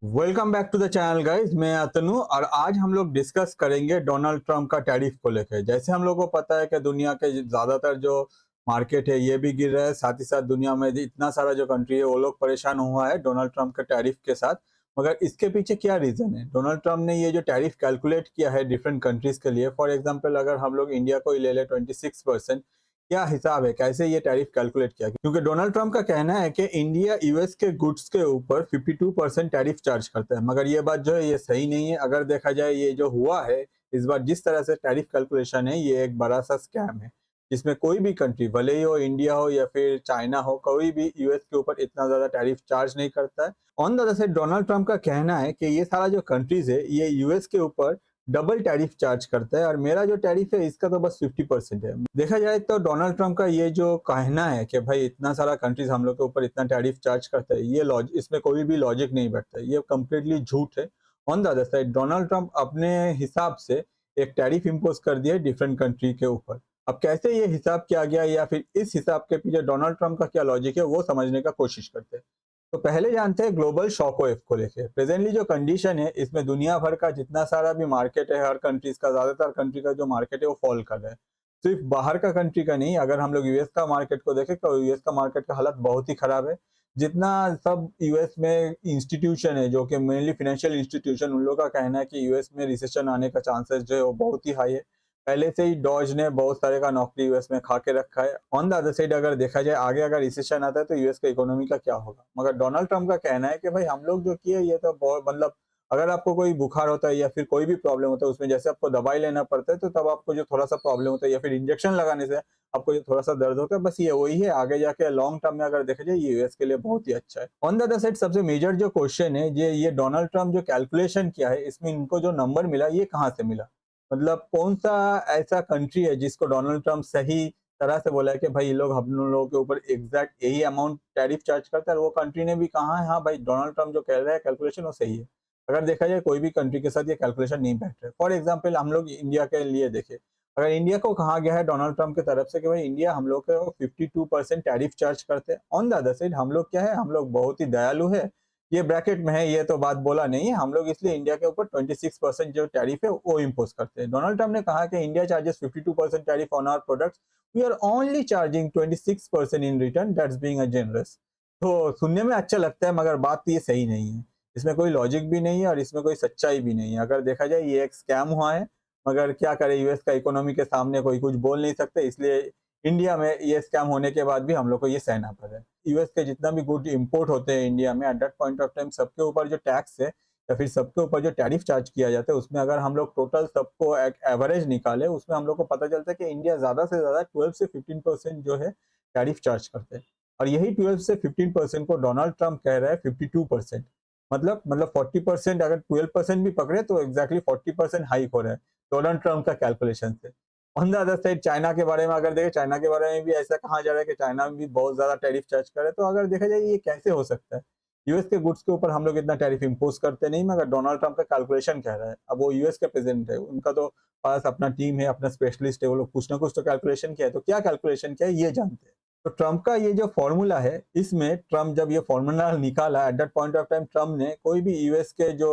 Welcome back to the channel guys. मैं अतनु और आज हम लोग डिस्कस करेंगे डोनाल्ड ट्रंप का टैरिफ को लेकर। जैसे हम लोग को पता है कि दुनिया के ज्यादातर जो मार्केट है ये भी गिर रहा है, साथ ही साथ दुनिया में इतना सारा जो कंट्री है वो लोग परेशान हुआ है डोनाल्ड ट्रंप के टैरिफ के साथ। मगर इसके पीछे क्या रीजन है? डोनाल्ड ट्रंप ने ये जो टैरिफ कैलकुलेट किया है डिफरेंट कंट्रीज के लिए, फॉर एग्जाम्पल अगर हम लोग इंडिया को ही ले ले 26%, क्या हिसाब है, कैसे ये टैरिफ कैलकुलेट किया? क्योंकि डोनाल्ड ट्रंप का कहना है कि इंडिया यूएस के गुड्स के ऊपर 52% टैरिफ चार्ज करता है, मगर ये बात जो है ये सही नहीं है। अगर देखा जाए ये जो हुआ है इस बार, जिस तरह से टैरिफ कैलकुलेशन है, ये एक बड़ा सा स्कैम है जिसमें कोई भी कंट्री, भले ही हो इंडिया हो या फिर चाइना हो, कोई भी यूएस के ऊपर इतना ज्यादा टैरिफ चार्ज नहीं करता है। On the other side Donald Trump का कहना है कि ये सारा जो कंट्रीज है ये यूएस के ऊपर डबल टैरिफ चार्ज करता है और मेरा जो टैरिफ है इसका तो बस 50% है। देखा जाए तो डोनाल्ड ट्रंप का ये जो कहना है कि भाई इतना सारा कंट्रीज हम लोग के ऊपर इतना टैरिफ चार्ज करता है, ये इसमें कोई भी लॉजिक नहीं बैठता है, ये कम्प्लीटली झूठ है। On the other side Donald Trump अपने हिसाब से एक टैरिफ इम्पोज कर दिया डिफरेंट कंट्री के ऊपर। अब कैसे ये हिसाब किया गया या फिर इस हिसाब के पीछे डोनाल्ड ट्रंप का क्या लॉजिक है वो समझने का कोशिश करते हैं। तो पहले जानते हैं ग्लोबल शॉक वेव को लेके। प्रेजेंटली जो कंडीशन है इसमें दुनिया भर का जितना सारा भी मार्केट है, हर कंट्रीज का, ज्यादातर कंट्री का जो मार्केट है वो फॉल कर रहा है। सिर्फ बाहर का कंट्री का नहीं, अगर हम लोग यूएस का मार्केट को देखें तो यूएस का मार्केट का हालत बहुत ही खराब है। जितना सब यूएस में इंस्टीट्यूशन है जो कि मेनली फाइनेंशियल इंस्टीट्यूशन, उन लोगों का कहना है कि यूएस में रिसेशन आने का चांसेस जो है वो बहुत ही हाई है। पहले से ही डॉज ने बहुत सारे का नौकरी यूएस में खा के रखा है। ऑन द अदर साइड अगर देखा जाए आगे अगर रिसेशन आता है तो यूएस का इकोनॉमी का क्या होगा? मगर डोनाल्ड ट्रंप का कहना है कि भाई हम लोग जो किए ये तो बहुत, मतलब अगर आपको कोई बुखार होता है या फिर कोई भी प्रॉब्लम होता है उसमें जैसे आपको दवाई लेना पड़ता है, तो तब आपको जो थोड़ा सा प्रॉब्लम होता है या फिर इंजेक्शन लगाने से आपको जो थोड़ा सा दर्द होता है, बस ये वही है। आगे जाके लॉन्ग टर्म में अगर देखा जाए ये यूएस के लिए बहुत ही अच्छा है। ऑन द अदर साइड सबसे मेजर जो क्वेश्चन है, ये डोनाल्ड ट्रंप जो कैलकुलेशन किया है इसमें इनको जो नंबर मिला ये कहाँ से मिला? मतलब कौन सा ऐसा कंट्री है जिसको डोनाल्ड ट्रंप सही तरह से बोला है कि भाई ये लोग हम लोगों के ऊपर एग्जैक्ट यही अमाउंट टैरिफ चार्ज करता है, और वो कंट्री ने भी कहा है हाँ भाई डोनाल्ड ट्रंप जो कह रहा है कैलकुलेशन वो सही है। अगर देखा जाए कोई भी कंट्री के साथ ये कैलकुलेशन नहीं बैठ रहा है। फॉर एग्जाम्पल हम लोग इंडिया के लिए देखें, अगर इंडिया को कहा गया है डोनाल्ड ट्रंप की तरफ से कि भाई इंडिया हम लोग को 52% टैरिफ चार्ज करते हैं, ऑन द अदर साइड हम लोग क्या है, हम लोग बहुत ही दयालु है, ये ब्रैकेट में है, ये तो बात बोला नहीं है हम लोग, इसलिए इंडिया के ऊपर 26% जो टैरिफ है वो इम्पोज करते हैं। डोनाल्ड ट्रंप ने कहा कि India charges 52% tariff on our products, we are only charging 26% in return, that's being a generous. तो सुनने में अच्छा लगता है मगर बात तो ये सही नहीं है। इसमें कोई लॉजिक भी नहीं है और इसमें कोई सच्चाई भी नहीं है। अगर देखा जाए ये एक स्कैम हुआ है, मगर क्या करे, यूएस का इकोनॉमी के सामने कोई कुछ बोल नहीं सकते, इसलिए इंडिया में ये स्कैम होने के बाद भी हम लोग को ये सहना पड़ रहा है। यूएस के जितना भी गुड इंपोर्ट होते हैं इंडिया में, at that point of time सबके ऊपर जो टैक्स है या फिर सबके ऊपर जो टैरिफ चार्ज किया जाता है, उसमें अगर हम लोग टोटल सबको एक एवरेज निकाले, उसमें हम लोग को पता चलता है कि इंडिया ज्यादा से ज्यादा 12 से 15% जो है टैरिफ चार्ज करते हैं। और यही 12 से 15% को डोनाल्ड ट्रंप कह रहा है 52%। मतलब 40%, अगर 12% भी पकड़े तो एग्जैक्टली 40% हाइक हो रहा है डोनाल्ड ट्रंप का कैलकुलेशन से। On the other side China के बारे में अगर देखें, चाइना के बारे में भी ऐसा कहा जा रहा है कि चाइना में भी बहुत ज्यादा टैरिफ चार्ज करे। तो अगर देखा जाए ये कैसे हो सकता है? यूएस के गुड्स के ऊपर हम लोग इतना टैरिफ इम्पोज करते नहीं, मगर डोनाल्ड ट्रंप का कैलकुलेशन कह रहा है। अब वो यूएस के प्रेसिडेंट है, उनका तो पास अपना टीम है, अपना स्पेशलिस्ट है, वो लोग कुछ ना कुछ तो कैलकुलेशन किया है। तो क्या कैलकुलेशन किया है ये जानते हैं। तो ट्रंप का ये जो फॉर्मूला है, इसमें ट्रंप जब ये फॉर्मूला निकाला at that point of time, Trump ने कोई भी यूएस के जो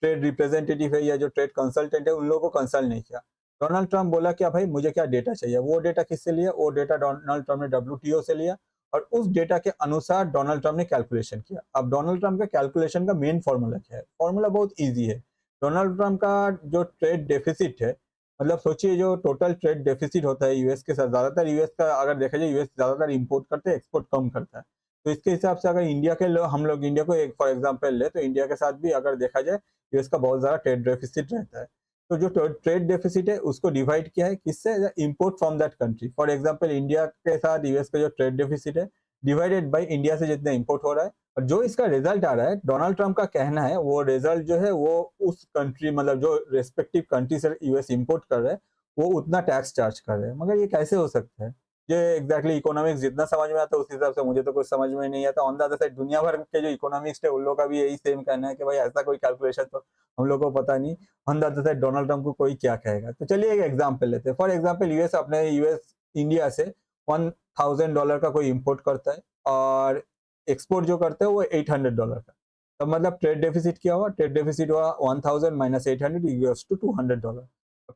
ट्रेड रिप्रेजेंटेटिव है या जो ट्रेड कंसल्टेंट है उन लोगों को कंसल्ट नहीं किया। डोनाल्ड ट्रंप बोला क्या भाई मुझे क्या डेटा चाहिए, वो डेटा किससे लिया? वो डेटा डोनाल्ड ट्रंप ने डब्ल्यूटीओ से लिया और उस डेटा के अनुसार डोनाल्ड ट्रंप ने कैलकुलेशन किया। अब डोनाल्ड ट्रंप का कैलकुलेशन का मेन फॉर्मूला क्या है? फॉर्मूला बहुत ईजी है। डोनाल्ड ट्रंप का जो ट्रेड डेफिसिट है, मतलब सोचिए जो टोटल ट्रेड डेफिसिट होता है यूएस के साथ, ज्यादातर यूएस का अगर देखा जाए यूएस ज्यादातर इंपोर्ट करते हैं, एक्सपोर्ट कम करता है। तो इसके हिसाब से अगर इंडिया के लोग, हम लोग इंडिया को एक फॉर एग्जांपल ले, तो इंडिया के साथ भी अगर देखा जाए यूएस का बहुत ज्यादा ट्रेड डेफिसिट रहता है। तो जो ट्रेड डेफिसिट है उसको डिवाइड किया है किससे? Import from that country. For example India के साथ यूएस का जो ट्रेड डेफिसिट है डिवाइडेड बाय इंडिया से जितना इंपोर्ट हो रहा है, और जो इसका रिजल्ट आ रहा है, डोनाल्ड ट्रंप का कहना है वो रिजल्ट जो है वो उस कंट्री, मतलब जो रेस्पेक्टिव कंट्री से यूएस इंपोर्ट कर रहा है वो उतना टैक्स चार्ज कर रहे हैं। मगर ये कैसे हो सकता है? ये एग्जैक्टली इकोनॉमिक्स जितना समझ में आता है उस हिसाब से मुझे तो कुछ समझ में नहीं आता। ऑन द अदर साइड दुनिया भर के जो इकोनॉमिक्स है उन लोगों का भी यही सेम कहना है कि भाई ऐसा कोई कैलकुलेशन तो हम लोग को पता नहीं। On the other side Donald Trump को कोई क्या कहेगा? तो चलिए एक एग्जाम्पल लेते हैं। फॉर एग्जाम्पल यूएस अपने यूएस इंडिया से $1000 का कोई इंपोर्ट करता है और एक्सपोर्ट जो करता है वो $800 का। तो मतलब ट्रेड डेफिसिट क्या हुआ, ट्रेड डेफिसिट हुआ 1000 माइनस 800 इक्वल्स टू $200।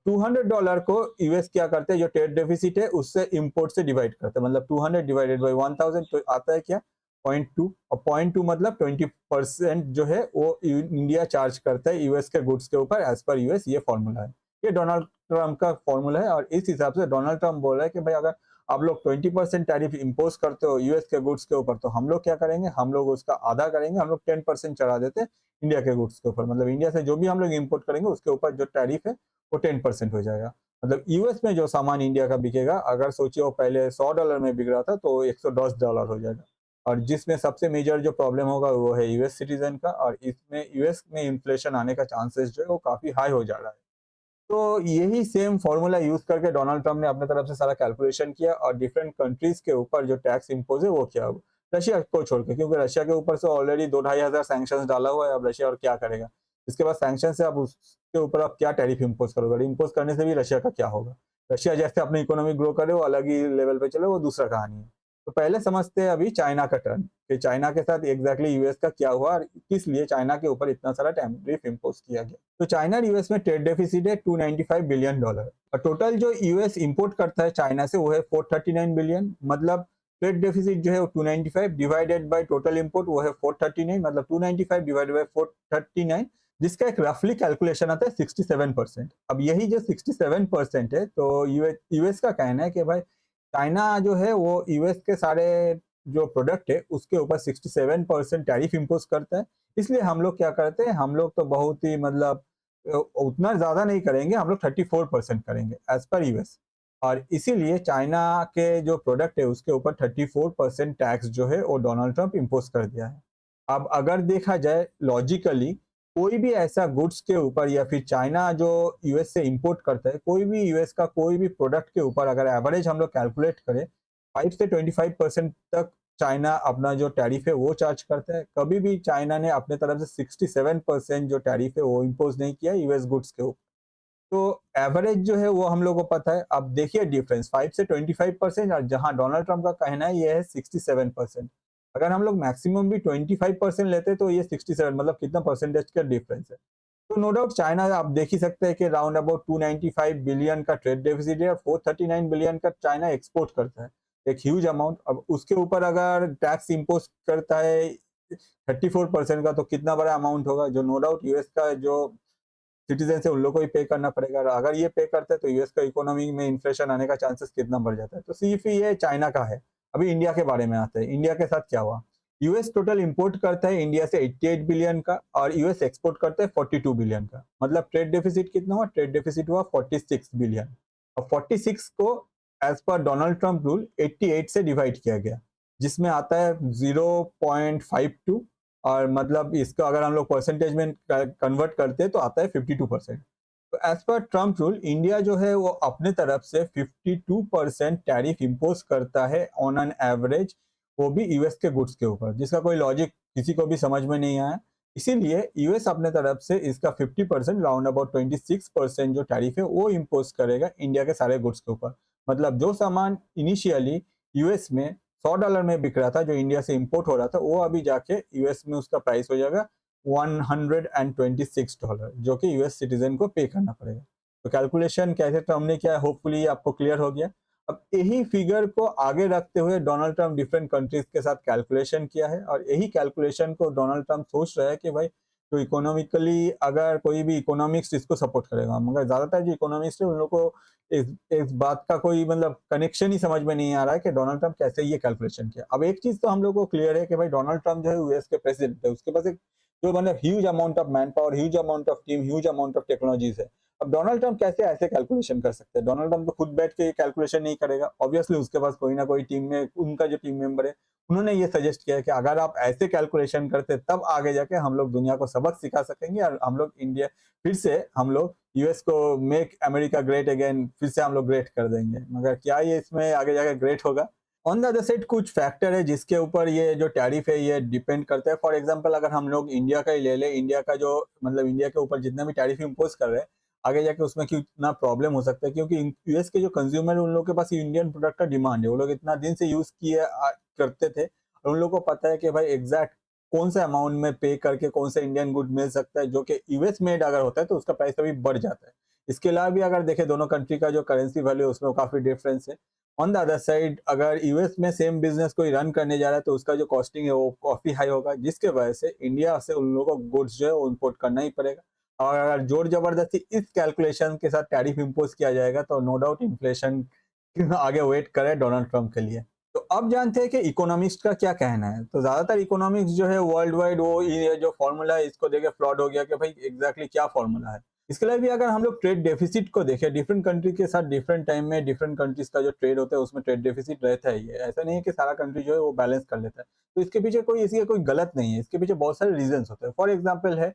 $200 को यूएस क्या करते हैं, जो ट्रेड डेफिसिट है उससे इंपोर्ट से डिवाइड करते हैं, मतलब 200 डिवाइडेड बाई 1000 तो आता है क्या, 0.2। और 0.2 मतलब 20% जो है वो इंडिया चार्ज करता है यूएस के गुड्स के ऊपर, एज पर यूएस ये फॉर्मूला है, ये डोनाल्ड ट्रम्प का फॉर्मूला है। और इस हिसाब से डोनाल्ड ट्रम्प बोल रहा है कि भाई अगर आप लोग 20% टैरिफ इम्पोज करते हो यूएस के गुड्स के ऊपर, तो हम लोग क्या करेंगे, हम लोग उसका आधा करेंगे, हम लोग 10% चढ़ा देते हैं इंडिया के गुड्स के ऊपर, मतलब इंडिया से जो भी हम लोग इम्पोर्ट करेंगे उसके ऊपर जो टैरिफ है वो 10% हो जाएगा। मतलब यूएस में जो सामान इंडिया का बिकेगा, अगर सोचिए वो पहले $100 में बिक रहा था तो $110 हो जाएगा। और जिसमें सबसे मेजर जो प्रॉब्लम होगा वो है यूएस सिटीजन का, और इसमें यूएस में इन्फ्लेशन आने का चांसेस जो है वो काफी हाई हो जा रहा है। तो यही सेम फॉर्मूला यूज करके डोनाल्ड ट्रम्प ने अपने तरफ से सारा कैलकुलेशन किया और डिफरेंट कंट्रीज के ऊपर जो टैक्स इम्पोज है वो किया, रशिया को छोड़ के, क्योंकि रशिया के ऊपर से ऑलरेडी 2-2,500 सैंक्शन डाला हुआ है। अब रशिया और क्या करेगा, इसके बाद सैंक्शन से आप उसके ऊपर आप क्या टैरिफ इम्पोज करोगे, इम्पोज करने से भी रशिया का क्या होगा। रशिया जैसे अपनी इकोनॉमी ग्रो करे वो अलग ही लेवल पे चले, वो दूसरा कहानी है। तो पहले समझते हैं अभी चाइना का टर्न, कि चाइना के साथ एग्जैक्टली यूएस का क्या हुआ और किस लिए चाइना के ऊपर इतना सारा टैरिफ इम्पोज किया गया। तो चाइना और यूएस में ट्रेड डेफिसिट है $295 बिलियन, और टोटल जो यूएस इंपोर्ट करता है चाइना से वो है 439 बिलियन। मतलब ट्रेड डेफिसिट जो है वो 295 डिवाइडेड बाय टोटल इंपोर्ट वो है 439, मतलब 295 डिवाइडेड बाय 439, जिसका एक रफली कैलकुलेशन आता है 67%। अब यही जो 67% है, तो यूएस का कहना है कि भाई चाइना जो है वो यूएस के सारे जो प्रोडक्ट है उसके ऊपर 67% टैरिफ इम्पोज करता है। इसलिए हम लोग क्या करते हैं, हम लोग तो बहुत ही मतलब उतना ज्यादा नहीं करेंगे, हम लोग 34% करेंगे एज पर यूएस। और इसीलिए चाइना के जो प्रोडक्ट है उसके ऊपर 34% टैक्स जो है वो डोनाल्ड ट्रंप इम्पोज कर दिया है। अब अगर देखा जाए लॉजिकली, कोई भी ऐसा गुड्स के ऊपर या फिर चाइना जो यूएस से इंपोर्ट करता है, कोई भी यूएस का कोई भी प्रोडक्ट के ऊपर अगर एवरेज हम लोग कैलकुलेट करें, 5 से 25% तक चाइना अपना जो टैरिफ है वो चार्ज करता है। कभी भी चाइना ने अपने तरफ से 67% जो टैरिफ है वो इम्पोज नहीं किया यूएस गुड्स के ऊपर। तो एवरेज जो है वो हम लोग को पता है। अब देखिए डिफरेंस 5 से 25% और जहां डोनाल्ड ट्रंप का कहना है ये है 67%। अगर हम लोग मैक्सिमम भी 25% लेते तो ये 67, मतलब कितना परसेंटेज का डिफरेंस है। तो नो डाउट चाइना, आप देख ही सकते हैं कि राउंड अबाउट 295 बिलियन का ट्रेड डेफिसिट है और 439 बिलियन का चाइना एक्सपोर्ट करता है, एक ह्यूज अमाउंट। अब उसके ऊपर अगर टैक्स इम्पोज करता है 34% का, तो कितना बड़ा अमाउंट होगा, जो नो डाउट यूएस का जो सिटीजन है उन लोग को ही पे करना पड़ेगा। और अगर ये पे करते हैं तो यूएस का इकोनॉमी में इन्फ्लेशन आने का चांसेस कितना बढ़ जाता है। तो सिर्फ ये चाइना का है। अभी इंडिया के बारे में आते हैं, इंडिया के साथ क्या हुआ। यूएस टोटल इंपोर्ट करता है इंडिया से 88 बिलियन का और यूएस एक्सपोर्ट करता है 42 बिलियन का। मतलब ट्रेड डेफिसिट कितना हुआ, ट्रेड डेफिसिट हुआ 46 बिलियन। और 46 को as per Donald Trump rule 88 से डिवाइड किया गया, जिसमें आता है 0.52। और मतलब इसका अगर हम लोग परसेंटेज में कन्वर्ट करते हैं तो आता है 52%। तो as per Trump rule India जो है वो अपने तरफ से 52% टैरिफ इम्पोज करता है ऑन एन एवरेज, वो भी यूएस के गुड्स के ऊपर, जिसका कोई लॉजिक किसी को भी समझ में नहीं आया। इसीलिए यूएस अपने तरफ से इसका 50%, राउंड अबाउट 26% जो टैरिफ है वो इम्पोज करेगा इंडिया के सारे गुड्स के ऊपर। मतलब जो सामान इनिशियली यूएस में $100 में बिक रहा था, जो इंडिया से इंपोर्ट हो रहा था, वो अभी जाके यूएस में उसका प्राइस हो जाएगा $126, जो कि यूएस सिटीजन को पे करना पड़ेगा। तो कैलकुलेशन कैसे ट्रम्प ने किया, होपफुली आपको क्लियर हो गया। अब यही फिगर को आगे रखते हुए डोनाल्ड ट्रम्प डिफरेंट कंट्रीज के साथ कैलकुलेशन किया है, और यही कैलकुलेशन को डोनाल्ड ट्रम्प सोच रहा है कि भाई तो इकोनॉमिकली अगर कोई भी इकोनॉमिक्स इसको सपोर्ट करेगा, मगर ज्यादातर जो इकोनॉमिक्स है उन लोग को इस बात का कोई मतलब कनेक्शन ही समझ में नहीं आ रहा है कि डोनाल्ड ट्रम्प कैसे ये कैलकुलेशन किया। अब एक चीज तो हम लोग को क्लियर है कि भाई डोनाल्ड ट्रम्प जो है यूएस के प्रेसिडेंट है, उसके पास एक जो मतलब huge amount of man power, huge amount of team, huge amount of technologies है। अब डोनाल्ड ट्रम्प कैसे ऐसे कैलकुलेशन कर सकते हैं, डोनाल्ड ट्रम्प तो खुद बैठ के कैलकुलेशन नहीं करेगा, ऑब्वियसली उसके पास कोई ना कोई टीम में उनका जो टीम मेंबर है उन्होंने ये सजेस्ट किया है कि अगर आप ऐसे कैलकुलेशन करते तब आगे जाके हम लोग दुनिया को सबक सिखा सकेंगे, और हम लोग इंडिया फिर से हम लोग यूएस को मेक अमेरिका ग्रेट अगेन फिर से हम लोग ग्रेट कर देंगे। मगर क्या ये इसमें आगे जाके ग्रेट होगा। ऑन द अदर साइड कुछ फैक्टर है जिसके ऊपर ये जो टैरिफ है ये डिपेंड करता है। फॉर एग्जांपल अगर हम लोग इंडिया का ही ले ले, इंडिया का जो मतलब इंडिया के ऊपर जितना भी टैरिफ इम्पोज कर रहे हैं, आगे जाके उसमें कितना प्रॉब्लम हो सकता है, क्योंकि यूएस के जो कंज्यूमर है उन लोगों के पास इंडियन प्रोडक्ट का डिमांड है, वो लोग इतना दिन से यूज किए करते थे और उन लोगों को पता है कि भाई एग्जैक्ट कौन सा अमाउंट में पे करके कौन सा इंडियन गुड मिल सकता है जो कि यूएस मेड अगर होता है तो उसका प्राइस कभी बढ़ जाता है। इसके अलावा भी अगर देखें दोनों कंट्री का जो करेंसी वैल्यू है उसमें काफी डिफरेंस है। ऑन द अदर साइड अगर यूएस में सेम बिजनेस कोई रन करने जा रहा है तो उसका जो कॉस्टिंग है वो काफी हाई होगा, जिसके वजह से इंडिया से उन लोगों को गुड्स जो है वो इम्पोर्ट करना ही पड़ेगा। और अगर जोर जबरदस्ती इस कैलकुलेशन के साथ टैरिफ इम्पोज किया जाएगा तो नो डाउट इन्फ्लेशन आगे वेट करे डोनाल्ड ट्रंप के लिए। तो अब जानते हैं कि इकोनॉमिक्स का क्या कहना है। तो ज्यादातर इकोनॉमिक्स जो है वर्ल्ड वाइड वो ये जो फॉर्मूला है इसको देखे फ्लॉड हो गया कि भाई एग्जैक्टली क्या फॉर्मूला है। इसके अलावा भी अगर हम लोग ट्रेड डेफिसिट को देखें, डिफरेंट कंट्री के साथ डिफरेंट टाइम में डिफरेंट कंट्रीज का जो ट्रेड होता है उसमें ट्रेड डेफिसिट रहता ही है। ऐसा नहीं है कि सारा कंट्री जो है वो बैलेंस कर लेता है। तो इसके पीछे कोई इसके कोई गलत नहीं है, इसके पीछे बहुत सारे रीजन होते हैं। फॉर एग्जाम्पल है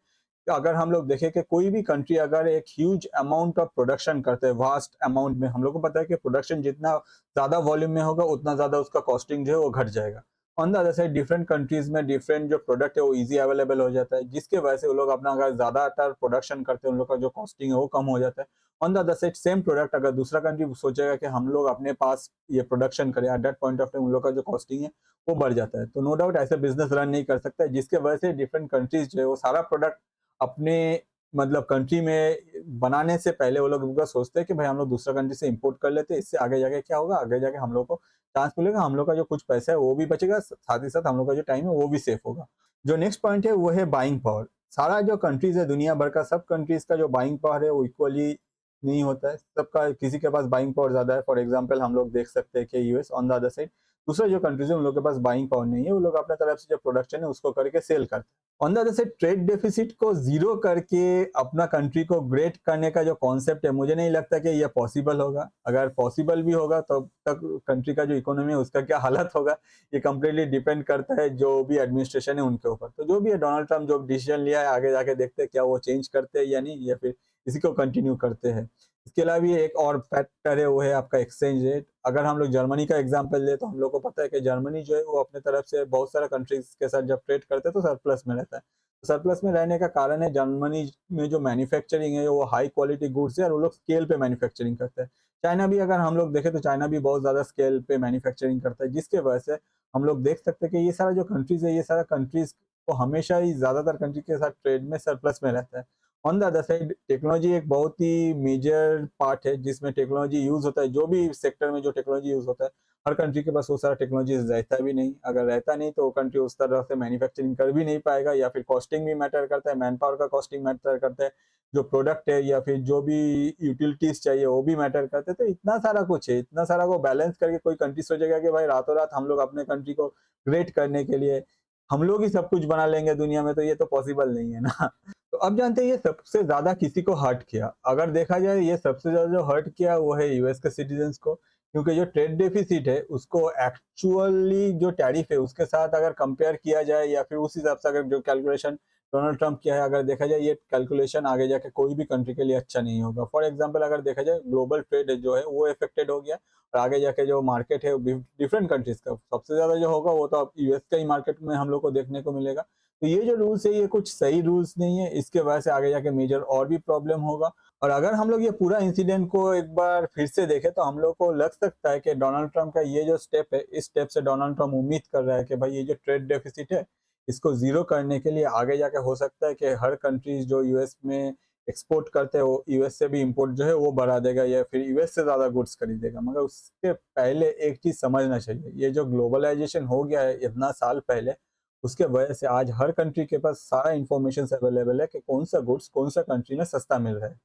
कि अगर हम लोग देखें कि कोई भी कंट्री अगर एक ह्यूज अमाउंट ऑफ प्रोडक्शन करते हैं, वास्ट अमाउंट में, हम लोग को पता है कि प्रोडक्शन जितना ज्यादा वॉल्यूम में होगा उतना ज्यादा उसका कॉस्टिंग जो है वो घट जाएगा। On the other side different countries में डिफरेंट जो प्रोडक्ट है वो इजी अवेलेबल हो जाता है, जिसके वजह से वो लोग अपना अगर ज्यादातर प्रोडक्शन करते हैं उन लोग का जो कॉस्टिंग है वो कम हो जाता है। On the other side same product अगर दूसरा कंट्री सोचेगा कि हम लोग अपने पास ये प्रोडक्शन करें, at that point of time उन लोग का जो कॉस्टिंग है वो बढ़ जाता है। तो नो डाउट ऐसे बिजनेस रन नहीं कर सकता है, जिसके वजह से डिफरेंट कंट्रीज जो है वो सारा प्रोडक्ट अपने मतलब कंट्री में बनाने से पहले वो लोग सोचते हैं कि भाई हम लोग दूसरा कंट्री से इंपोर्ट कर लेते हैं, इससे आगे जाके क्या होगा, आगे जाके हम लोग को चांस मिलेगा, हम लोग का जो कुछ पैसा है वो भी बचेगा, साथ ही साथ हम लोग का जो टाइम है वो भी सेफ होगा। जो नेक्स्ट पॉइंट है वो है बाइंग पावर। सारा जो कंट्रीज है दुनिया भर का सब कंट्रीज का जो बाइंग पावर है वो इक्वली नहीं होता है, सबका किसी के पास बाइंग पावर ज्यादा है। फॉर एग्जाम्पल हम लोग देख सकते हैं कि US on the other side दूसरा जो कंट्रीज है उन लोग के पास बाइंग पावर नहीं है, वो लोग अपने तरफ से जो प्रोडक्शन है उसको करके सेल करते हैं। On the other side trade deficit को जीरो करके अपना कंट्री को ग्रेट करने का जो कॉन्सेप्ट है मुझे नहीं लगता कि ये पॉसिबल होगा। अगर पॉसिबल भी होगा तो तब कंट्री का जो इकोनॉमी है उसका क्या हालत होगा ये कम्प्लीटली डिपेंड करता है जो भी एडमिनिस्ट्रेशन है उनके ऊपर। तो जो भी है डोनाल्ड ट्रम्प जो डिसीजन लिया है आगे जाके देखते हैं क्या वो चेंज करते हैं या नहीं, या फिर इसी को कंटिन्यू करते हैं। इसके अलावा भी एक और फैक्टर है वो है आपका एक्सचेंज रेट। अगर हम लोग जर्मनी का एग्जांपल ले तो हम लोग को पता है कि जर्मनी जो है वो अपने तरफ से बहुत सारा कंट्रीज के साथ जब ट्रेड करते हैं तो सरप्लस में रहता है। तो सरप्लस में रहने का कारण है जर्मनी में जो मैन्युफैक्चरिंग है वो हाई क्वालिटी गुड्स है और वो लोग स्केल पे मैन्युफैक्चरिंग करते हैं। चाइना भी अगर हम लोग देखें तो चाइना भी बहुत ज्यादा स्केल पे मैन्युफैक्चरिंग करता है, जिसके वजह से हम लोग देख सकते हैं कि ये सारा जो कंट्रीज है ये सारा कंट्रीज को हमेशा ही ज्यादातर कंट्री के साथ ट्रेड में सरप्लस में रहता है। On the other side technology एक बहुत ही मेजर पार्ट है जिसमें टेक्नोलॉजी यूज होता है। जो भी सेक्टर में जो टेक्नोलॉजी यूज होता है हर कंट्री के पास वो सारा टेक्नोलॉजी रहता भी नहीं। अगर रहता नहीं तो वो कंट्री उस तरह से मैन्युफैक्चरिंग कर भी नहीं पाएगा, या फिर कॉस्टिंग भी मैटर करता है, मैन पावर का कॉस्टिंग मैटर करता है, जो प्रोडक्ट है या फिर जो भी यूटिलिटीज चाहिए वो भी मैटर करते हैं। तो इतना सारा कुछ है, इतना सारा को बैलेंस करके कोई कंट्री सोचेगा कि भाई रातों रात हम लोग अपने कंट्री को ग्रेट करने के लिए हम लोग ही सब कुछ बना लेंगे दुनिया में, तो ये तो पॉसिबल नहीं है ना। तो अब जानते हैं ये सबसे ज्यादा किसी को हर्ट किया। अगर देखा जाए ये सबसे ज्यादा जो हर्ट किया वो है यूएस के सिटीजन्स को, क्योंकि जो ट्रेड डेफिसिट है उसको एक्चुअली जो टैरिफ है उसके साथ अगर कंपेयर किया जाए या फिर उस हिसाब से अगर जो कैलकुलेशन डोनाल्ड ट्रंप किया है अगर देखा जाए ये कैलकुलेशन आगे जाके कोई भी कंट्री के लिए अच्छा नहीं होगा। फॉर एग्जाम्पल अगर देखा जाए ग्लोबल ट्रेड जो है वो इफेक्टेड हो गया और आगे जाके जो मार्केट है डिफरेंट कंट्रीज का सबसे ज्यादा जो होगा वो तो अब यूएस का ही मार्केट में हम लोग को देखने को मिलेगा। तो ये जो रूल्स है ये कुछ सही रूल्स नहीं है, इसके वजह से आगे जाके मेजर और भी प्रॉब्लम होगा। और अगर हम लोग ये पूरा इंसिडेंट को एक बार फिर से देखें तो हम लोग को लग सकता है कि डोनाल्ड ट्रंप का ये जो स्टेप है इस स्टेप से डोनाल्ड ट्रंप उम्मीद कर रहा है कि भाई ये जो ट्रेड डेफिसिट है इसको जीरो करने के लिए आगे जाके हो सकता है कि हर कंट्रीज जो यूएस में एक्सपोर्ट करते हैं वो यूएस से भी इंपोर्ट जो है वो बढ़ा देगा या फिर यूएस से ज्यादा गुड्स खरीदेगा। मगर उसके पहले एक चीज समझना चाहिए, ये जो ग्लोबलाइजेशन हो गया है इतना साल पहले उसके वजह से आज हर कंट्री के पास सारा इंफॉर्मेशन अवेलेबल है कि कौन सा गुड्स कौन सा कंट्री में सस्ता मिल रहा है।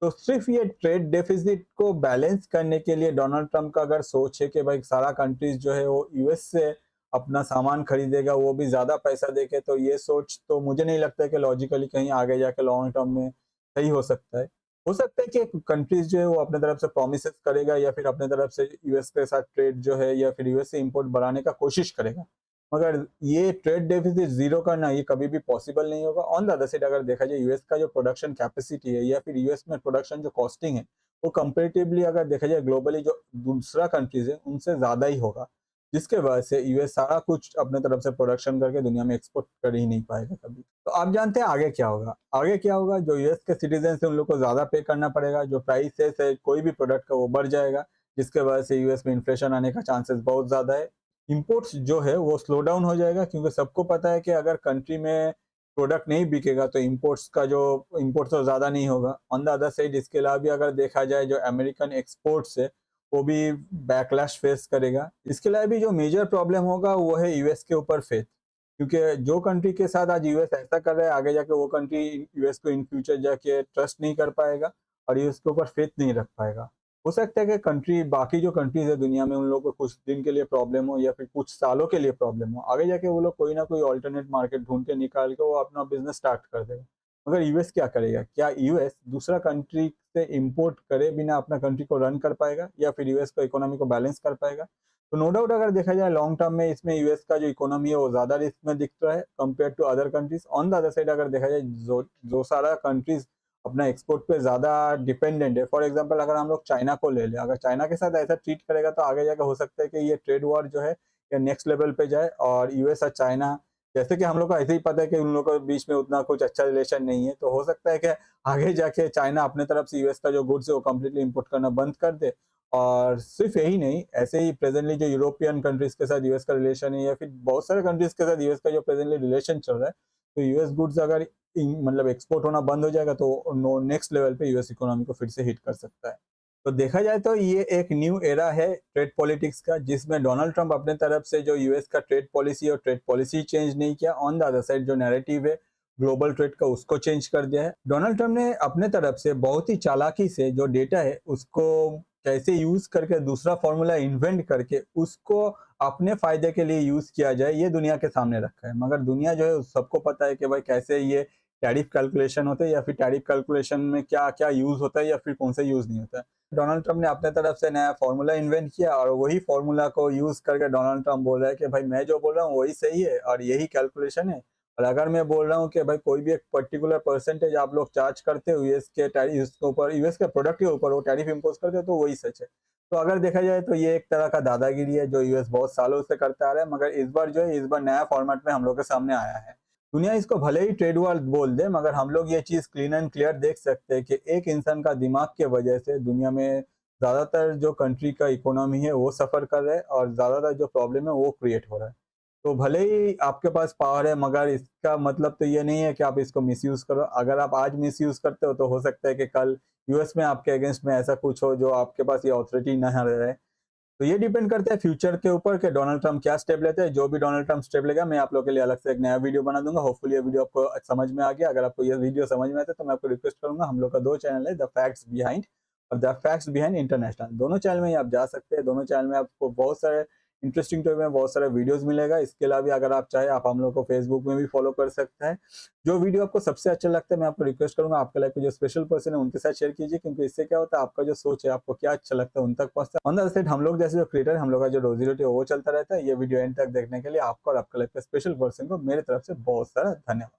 तो सिर्फ ये ट्रेड डेफिसिट को बैलेंस करने के लिए डोनाल्ड ट्रंप का अगर सोच है कि भाई सारा कंट्रीज जो है वो यूएस से अपना सामान खरीदेगा वो भी ज्यादा पैसा देके, तो ये सोच तो मुझे नहीं लगता है कि लॉजिकली कहीं आगे जाके लॉन्ग टर्म में सही हो सकता है। हो सकता है कि कंट्रीज जो है वो अपने तरफ से प्रोमिस करेगा या फिर अपने तरफ से यूएस के साथ ट्रेड जो है या फिर यूएस से इंपोर्ट बढ़ाने का कोशिश करेगा, मगर ये ट्रेड डेफिसिट जीरो करना ये कभी भी पॉसिबल नहीं होगा। ऑन द अदर साइड अगर देखा जाए यूएस का जो प्रोडक्शन कैपेसिटी है या फिर यूएस में प्रोडक्शन जो कॉस्टिंग है वो कंपेरेटिवली अगर देखा जाए ग्लोबली जो दूसरा कंट्रीज है उनसे ज्यादा ही होगा, जिसके वजह से यूएस सारा कुछ अपने तरफ से प्रोडक्शन करके दुनिया में एक्सपोर्ट कर ही नहीं पाएगा कभी। तो आप जानते हैं आगे क्या होगा। आगे क्या होगा, जो यूएस के सिटीजन है उन लोग को ज्यादा पे करना पड़ेगा, जो प्राइस है कोई भी प्रोडक्ट का वो बढ़ जाएगा, जिसके वजह से यूएस में इन्फ्लेशन आने का चांसेस बहुत ज्यादा है। इंपोर्ट्स जो है वो स्लो डाउन हो जाएगा, क्योंकि सबको पता है कि अगर कंट्री में प्रोडक्ट नहीं बिकेगा तो इंपोर्ट्स तो ज़्यादा नहीं होगा। ऑन द अदर साइड इसके अलावा भी अगर देखा जाए, जो अमेरिकन एक्सपोर्ट्स है वो भी बैकलैश फेस करेगा। इसके अलावा भी जो मेजर प्रॉब्लम होगा वो है यूएस के ऊपर फेथ, क्योंकि जो कंट्री के साथ आज यूएस ऐसा कर रहा है, आगे जाके वो कंट्री यूएस को इन फ्यूचर जाके ट्रस्ट नहीं कर पाएगा और यूएस के ऊपर फेथ नहीं रख पाएगा। हो सकता है कि कंट्री, बाकी जो कंट्रीज है दुनिया में, उन लोगों को कुछ दिन के लिए प्रॉब्लम हो या फिर कुछ सालों के लिए प्रॉब्लम हो, आगे जाके वो लोग कोई ना कोई ऑल्टरनेट मार्केट ढूंढ के निकाल के वो अपना बिजनेस स्टार्ट कर देगा। मगर यूएस क्या करेगा? क्या यूएस दूसरा कंट्री से इंपोर्ट करे बिना अपना कंट्री को रन कर पाएगा, या फिर यूएस को इकोनॉमी को बैलेंस कर पाएगा? तो नो डाउट अगर देखा जाए लॉन्ग टर्म में, इसमें यूएस का जो इकोनॉमी है वो ज्यादा रिस्क में दिख रहा है compare to other countries. On the other side अगर देखा जाए, जो सारा कंट्रीज अपना एक्सपोर्ट पे ज्यादा डिपेंडेंट है, फॉर एग्जांपल अगर हम लोग चाइना को ले लें, अगर चाइना के साथ ऐसा ट्रीट करेगा तो आगे जाकर हो सकता है कि ये ट्रेड वॉर जो है ये नेक्स्ट लेवल पे जाए, और यूएस और चाइना, जैसे कि हम लोग को ऐसे ही पता है कि उन लोगों के बीच में उतना कुछ अच्छा रिलेशन नहीं है, तो हो सकता है कि आगे जाके चाइना अपने तरफ से यूएस का जो गुड्स है वो कम्प्लीटली इंपोर्ट करना बंद कर दे। और सिर्फ यही नहीं, ऐसे ही प्रेजेंटली जो यूरोपियन कंट्रीज के साथ यूएस का रिलेशन है, या फिर बहुत सारे कंट्रीज के साथ यूएस का जो प्रेजेंटली रिलेशन चल रहा है, तो यूएस गुड्स अगर मतलब एक्सपोर्ट होना बंद हो जाएगा तो नेक्स्ट लेवल पे यूएस इकोनॉमी को फिर से हिट कर सकता है। तो देखा जाए तो ये एक न्यू एरा है ट्रेड पॉलिटिक्स का, जिसमें डोनाल्ड ट्रंप अपने तरफ से जो यूएस का ट्रेड पॉलिसी और ट्रेड पॉलिसी चेंज नहीं किया, ऑन द अदर साइड जो नैरेटिव है ग्लोबल ट्रेड का उसको चेंज कर दिया है। डोनाल्ड ट्रंप ने अपने तरफ से बहुत ही चालाकी से जो डेटा है उसको कैसे यूज करके दूसरा फॉर्मूला इन्वेंट करके उसको अपने फायदे के लिए यूज किया जाए, ये दुनिया के सामने रखा है। मगर दुनिया जो है सबको पता है कि भाई कैसे ये टैरिफ कैलकुलेशन होते हैं, या फिर टैरिफ कैलकुलेशन में क्या क्या यूज होता है या फिर कौन सा यूज नहीं होता है। डोनाल्ड ट्रंप ने अपने तरफ से नया फॉर्मूला इन्वेंट किया, और वही फॉर्मूला को यूज करके डोनाल्ड ट्रंप बोल रहा है कि भाई मैं जो बोल रहा हूँ वही सही है और यही कैलकुलेशन है। और अगर मैं बोल रहा हूँ कि भाई कोई भी एक पर्टिकुलर परसेंटेज आप लोग चार्ज करते हो यूएस के टैरिफ के ऊपर, यूएस के प्रोडक्ट के ऊपर वो टैरिफ इम्पोज करते हो, तो वही सच है। तो अगर देखा जाए तो ये एक तरह का दादागिरी है जो यूएस बहुत सालों से करता आ रहा है, मगर इस बार जो है, इस बार नया फॉर्मेट में हम लोग के सामने आया है। दुनिया इसको भले ही ट्रेड वॉर बोल दे, मगर हम लोग ये चीज क्लीन एंड क्लियर देख सकते हैं कि एक इंसान का दिमाग के वजह से दुनिया में ज्यादातर जो कंट्री का इकोनॉमी है वो सफर कर रहा है, और ज्यादातर जो प्रॉब्लम है वो क्रिएट हो रहा है। तो भले ही आपके पास पावर है, मगर इसका मतलब तो ये नहीं है कि आप इसको मिसयूज करो। अगर आप आज मिसयूज करते हो तो हो सकता है कि कल यूएस में आपके अगेंस्ट में ऐसा कुछ हो जो आपके पास ये अथॉरिटी न रहे। तो ये डिपेंड करता है फ्यूचर के ऊपर कि डोनाल्ड ट्रंप क्या स्टेप लेते हैं। जो भी डोनाल्ड ट्रंप स्टेप लेगा, मैं आप लोग के लिए अलग से एक नया वीडियो बना दूंगा। होपफुली ये वीडियो आपको समझ में आ गया। अगर आपको ये वीडियो समझ में आता है तो मैं आपको रिक्वेस्ट करूंगा, हम लोग का दो चैनल है, द फैक्ट्स बिहाइंड और द फैक्ट्स बिहाइंड इंटरनेशनल। दोनों चैनल में ही आप जा सकते हैं। दोनों चैनल में आपको बहुत सारे इंटरेस्टिंग टॉपिक में बहुत सारे वीडियोस मिलेगा। इसके अलावा भी अगर आप चाहे आप हम लोग को फेसबुक में भी फॉलो कर सकते हैं। जो वीडियो आपको सबसे अच्छा लगता है, मैं आपको रिक्वेस्ट करूंगा आपके लाइफ में जो स्पेशल पर्सन है उनके साथ शेयर कीजिए, क्योंकि इससे क्या होता है, आपका जो सोच है, आपको क्या अच्छा लगता है उन तक पहुंचता है। ऑन द अदर साइड हम लोग जैसे जो क्रिएटर, हम लोग का जो रोजी रोटी है वो चलता रहता है। ये वीडियो एंड तक देखने के लिए आपको और आपके लाइफ के स्पेशल पर्सन को मेरी तरफ से बहुत सारा धन्यवाद।